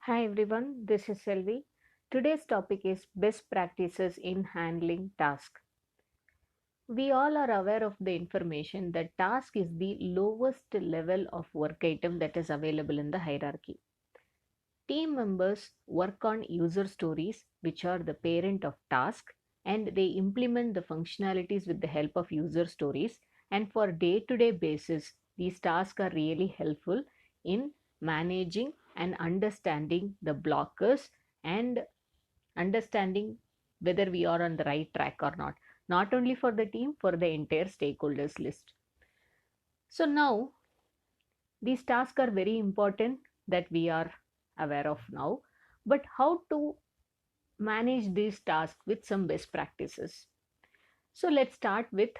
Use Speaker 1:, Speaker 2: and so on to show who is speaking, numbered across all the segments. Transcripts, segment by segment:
Speaker 1: Hi everyone, this is Selvi. Today's topic is best practices in handling task. We all are aware of the information that task is the lowest level of work item that is available in the hierarchy. Team members work on user stories, which are the parent of task, and they implement the functionalities with the help of user stories. And for day-to-day basis, these tasks are really helpful in managing and understanding the blockers and understanding whether we are on the right track or not only for the team, for the entire stakeholders list. So now these tasks are very important that we are aware of now, but how to manage these tasks with some best practices. So let's start with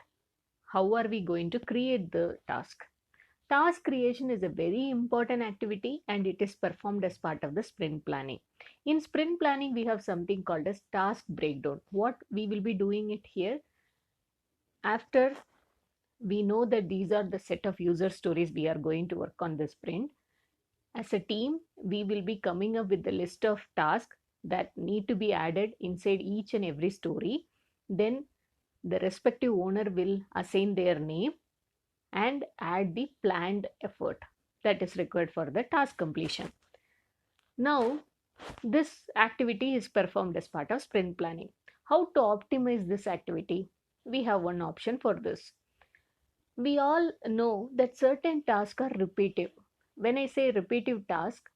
Speaker 1: how are we going to create the task. Task creation is a very important activity and it is performed as part of the sprint planning. In sprint planning, we have something called as task breakdown. What we will be doing it here after we know that these are the set of user stories we are going to work on this sprint. As a team, we will be coming up with the list of tasks that need to be added inside each and every story. Then the respective owner will assign their name and add the planned effort that is required for the task completion. Now, this activity is performed as part of sprint planning. How to optimize this activity? We have one option for this. We all know that certain tasks are repetitive. When I say repetitive task,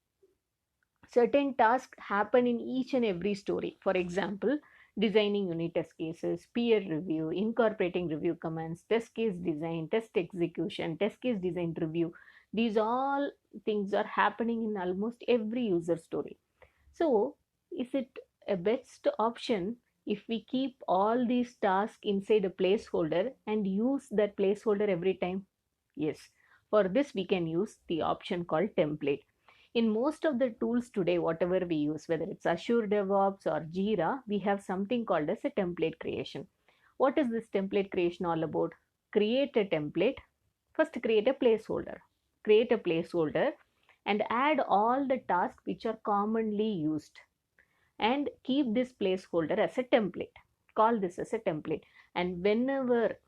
Speaker 1: certain tasks happen in each and every story. For example, designing unit test cases, peer review, incorporating review commands, test case design, test execution, test case design review. These all things are happening in almost every user story. So, is it a best option if we keep all these tasks inside a placeholder and use that placeholder every time? Yes. For this, we can use the option called template. In most of the tools today, whatever we use, whether it's Azure DevOps or Jira, we have something called as a template creation. What is this template creation all about? Create a template. First, create a placeholder. Create a placeholder and add all the tasks which are commonly used and keep this placeholder as a template. Call this as a template. And whenever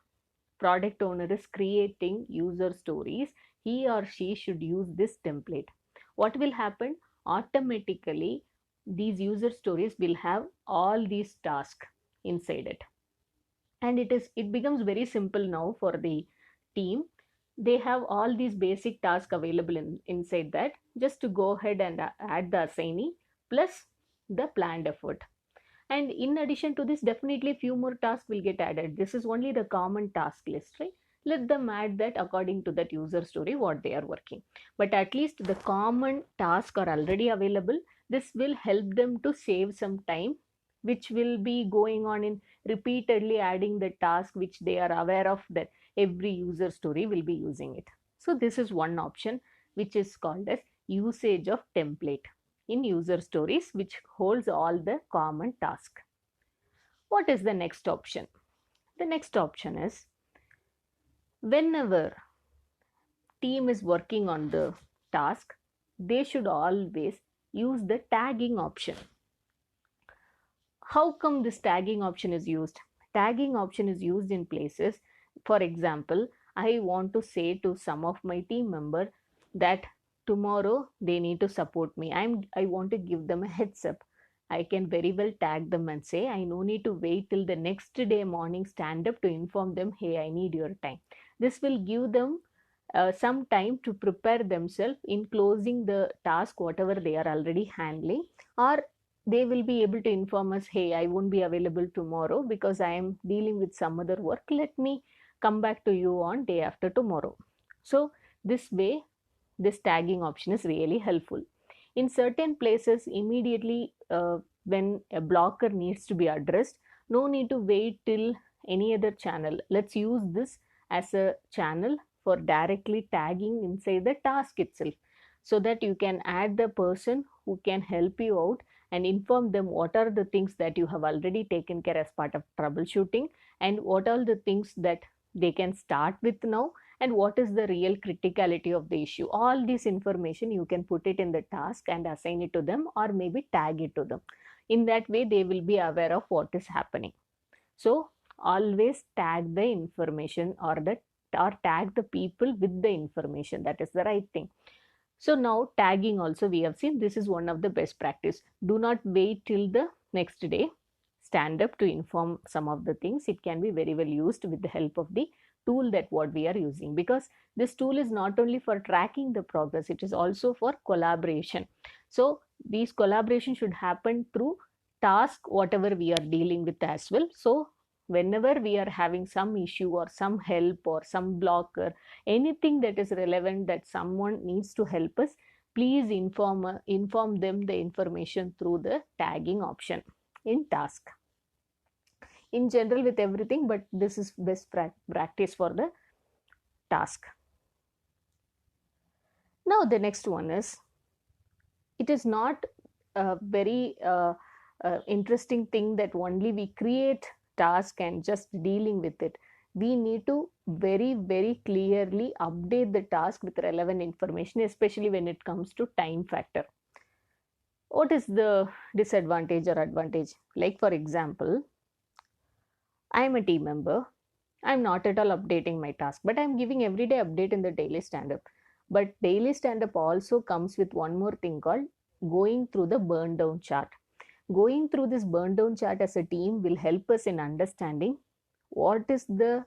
Speaker 1: product owner is creating user stories, he or she should use this template. What will happen? Automatically, these user stories will have all these tasks inside it. And it becomes very simple now for the team. They have all these basic tasks available inside that, just to go ahead and add the assignee plus the planned effort. And in addition to this, definitely few more tasks will get added. This is only the common task list, right? Let them add that according to that user story what they are working. But at least the common tasks are already available. This will help them to save some time, which will be going on in repeatedly adding the task which they are aware of, that every user story will be using it. So this is one option which is called as usage of template in user stories, which holds all the common tasks. What is the next option? The next option is, whenever team is working on the task, they should always use the tagging option. How come this tagging option is used? Tagging option is used in places, for example, I want to say to some of my team member that tomorrow they need to support me. I want to give them a heads up. I can very well tag them and say, I no need to wait till the next day morning stand up to inform them, hey, I need your time. This will give them some time to prepare themselves in closing the task whatever they are already handling, or they will be able to inform us, hey, I won't be available tomorrow because I am dealing with some other work, let me come back to you on day after tomorrow. So this way, this tagging option is really helpful. In certain places, immediately when a blocker needs to be addressed, no need to wait till any other channel. Let's use this as a channel for directly tagging inside the task itself, so that you can add the person who can help you out and inform them what are the things that you have already taken care as part of troubleshooting, and what are the things that they can start with now, and what is the real criticality of the issue. All this information you can put it in the task and assign it to them, or maybe tag it to them. In that way they will be aware of what is happening. So always tag the information, or tag the people with the information. That is the right thing. So now tagging also we have seen, this is one of the best practice. Do not wait till the next day. Stand up to inform some of the things. It can be very well used with the help of the tool that what we are using, because this tool is not only for tracking the progress, it is also for collaboration. So these collaboration should happen through task whatever we are dealing with as well. So whenever we are having some issue or some help or some blocker, anything that is relevant that someone needs to help us, please inform them the information through the tagging option in task. In general with everything, but this is best practice for the task. Now the next one is, it is not a very interesting thing that only we create task and just dealing with it. We need to very very clearly update the task with relevant information, especially when it comes to time factor. What is the disadvantage or advantage? Like for example, I am a team member. I'm not at all updating my task, but I'm giving everyday update in the daily stand up. But daily stand up also comes with one more thing called going through the burn down chart. Going through this burn down chart as a team will help us in understanding what is the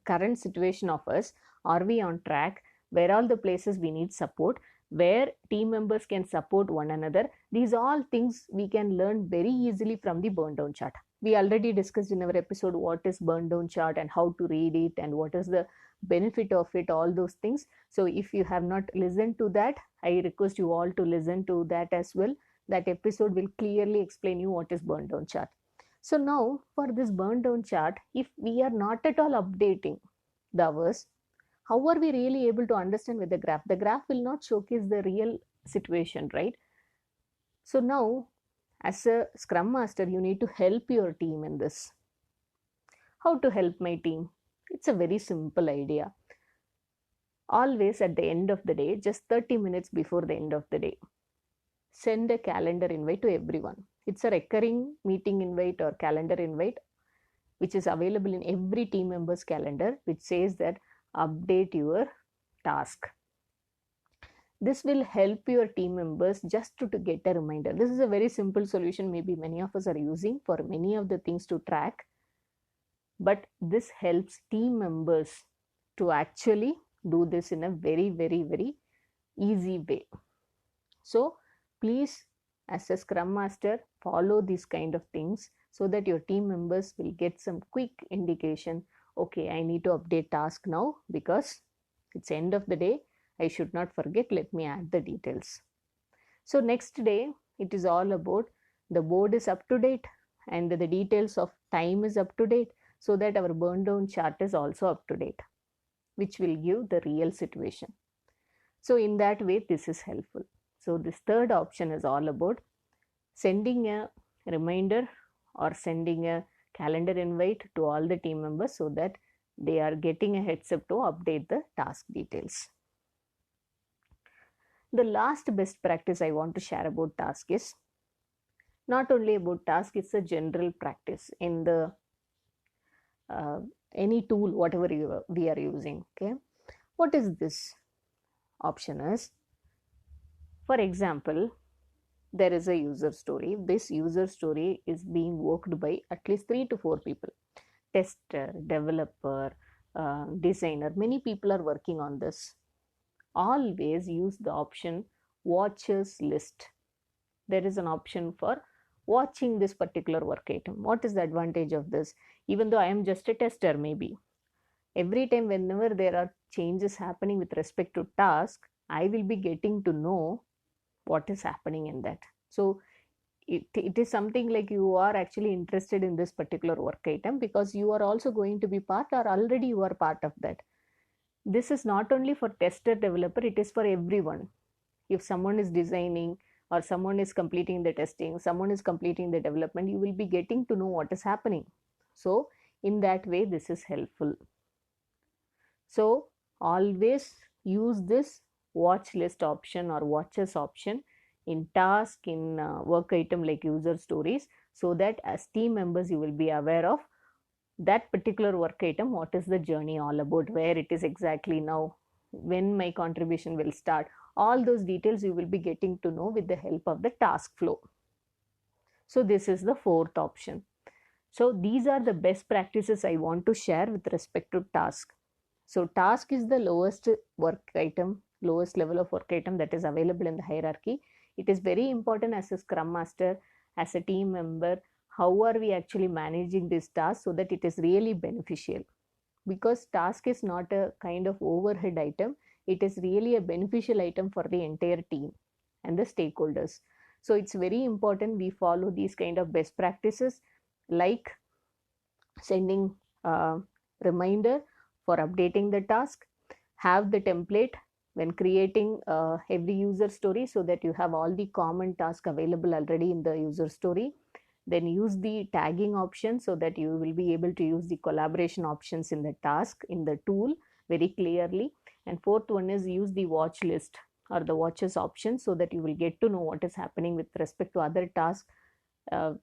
Speaker 1: current situation of us. Are we on track? Where are the places we need support? Where team members can support one another? These all things we can learn very easily from the burn down chart. We already discussed in our episode what is burn down chart and how to read it and what is the benefit of it, all those things. So if you have not listened to that, I request you all to listen to that as well. That episode will clearly explain you what is burn down chart. So now for this burn down chart, if we are not at all updating the hours, how are we really able to understand with the graph? The graph will not showcase the real situation, right? So now as a scrum master, you need to help your team in this. How to help my team? It's a very simple idea. Always at the end of the day, just 30 minutes before the end of the day, send a calendar invite to everyone. It's a recurring meeting invite or calendar invite which is available in every team member's calendar, which says that update your task. This will help your team members just to get a reminder. This is a very simple solution, maybe many of us are using for many of the things to track, but this helps team members to actually do this in a very very very easy way. So please, as a scrum master, follow these kind of things so that your team members will get some quick indication. Okay, I need to update task now because it's end of the day. I should not forget. Let me add the details. So next day, it is all about the board is up to date and the details of time is up to date, so that our burn down chart is also up to date, which will give the real situation. So in that way, this is helpful. So this third option is all about sending a reminder or sending a calendar invite to all the team members so that they are getting a heads up to update the task details. The last best practice I want to share about task is not only about task, it's a general practice in the any tool, whatever we are using. Okay, what is this option is, for example, there is a user story. This user story is being worked by at least 3 to 4 people: tester, developer, designer. Many people are working on this. Always use the option watchers list. There is an option for watching this particular work item. What is the advantage of this? Even though I am just a tester, maybe every time whenever there are changes happening with respect to task, I will be getting to know what is happening in that. So it is something like you are actually interested in this particular work item because you are also going to be part, or already you are part of that. This is not only for tester developer, it is for everyone. If someone is designing or someone is completing the testing, someone is completing the development, you will be getting to know what is happening. So in that way, this is helpful. So Always use this watch list option or watches option in task, in work item like user stories, so that as team members you will be aware of that particular work item, what is the journey all about, where it is exactly now, when my contribution will start. All those details you will be getting to know with the help of the task flow. So this is the fourth option. So these are the best practices I want to share with respect to task. So task is the lowest work item, lowest level of work item that is available in the hierarchy. It is very important as a scrum master, as a team member, how are we actually managing this task so that it is really beneficial. Because task is not a kind of overhead item, it is really a beneficial item for the entire team and the stakeholders. So it's very important we follow these kind of best practices, like sending a reminder for updating the task, have the template when creating every user story so that you have all the common tasks available already in the user story. Then use the tagging option so that you will be able to use the collaboration options in the task in the tool very clearly. And fourth one is use the watch list or the watches option so that you will get to know what is happening with respect to other tasks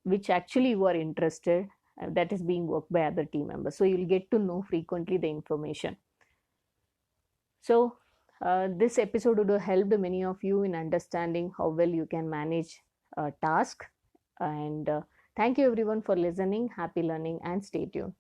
Speaker 1: which actually you are interested, that is being worked by other team members, so you'll get to know frequently the information. So this episode would have helped many of you in understanding how well you can manage a task. And thank you everyone for listening. Happy learning and stay tuned.